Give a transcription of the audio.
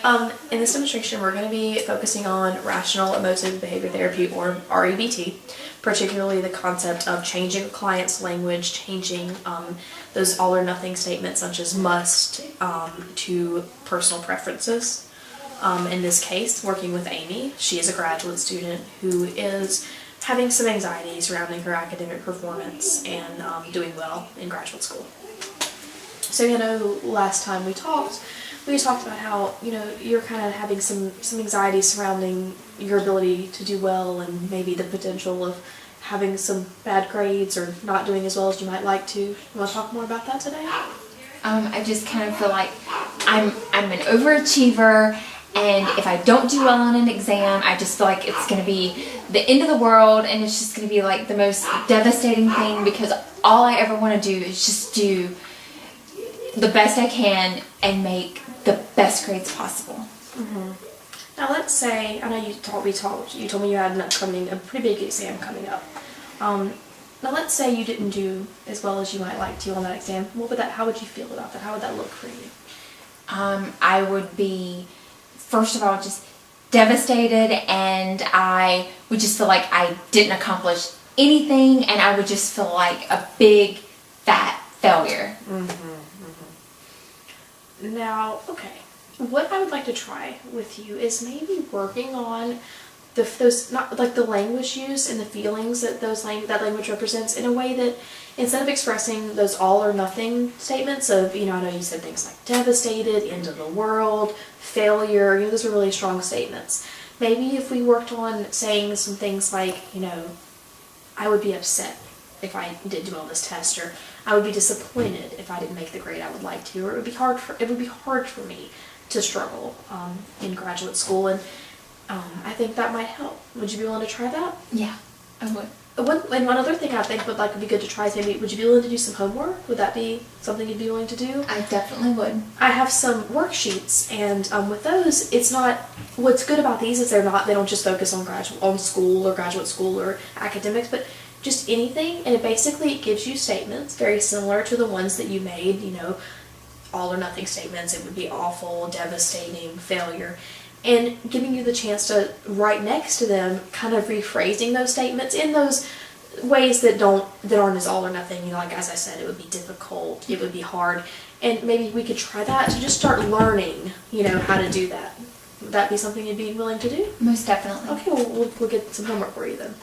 In this demonstration, we're going to be focusing on rational emotive behavior therapy, or REBT, particularly the concept of changing a client's language, changing those all or nothing statements such as must to personal preferences. In this case, working with Amy, she is a graduate student who is having some anxiety surrounding her academic performance and doing well in graduate school. So, last time we talked about how, you're kind of having some anxiety surrounding your ability to do well and maybe the potential of having some bad grades or not doing as well as you might like to. You want to talk more about that today? I just kind of feel like I'm an overachiever, and if I don't do well on an exam, I just feel like it's going to be the end of the world, and it's just going to be like the most devastating thing, because all I ever want to do is just do the best I can and make the best grades possible. Mm-hmm. Now let's say, I know you told me you had a pretty big exam coming up. Now let's say you didn't do as well as you might like to on that exam. How would you feel about that? How would that look for you? I would be, first of all, just devastated, and I would just feel like I didn't accomplish anything, and I would just feel like a big fat failure. Now, okay, what I would like to try with you is maybe working on the language use and the feelings that that language represents, in a way that instead of expressing those all or nothing statements of, I know you said things like devastated, end of the world, failure, those are really strong statements. Maybe if we worked on saying some things like, I would be upset if I didn't do well this test, or I would be disappointed if I didn't make the grade I would like to, or it would be hard for me to struggle in graduate school, and I think that might help. Would you be willing to try that? Yeah, I would. And one other thing I think would be good to try is maybe, would you be willing to do some homework? Would that be something you'd be willing to do? I definitely would. I have some worksheets, and with those, it's not, what's good about these is they don't just focus on school or graduate school or academics, but just anything, and it gives you statements very similar to the ones that you made, all or nothing statements. It would be awful, devastating, failure, and giving you the chance to write next to them, kind of rephrasing those statements in those ways that aren't as all or nothing. Like, as I said, it would be difficult, it would be hard, and maybe we could try that to just start learning, how to do that. Would that be something you'd be willing to do? Most definitely. Okay, we'll get some homework for you then.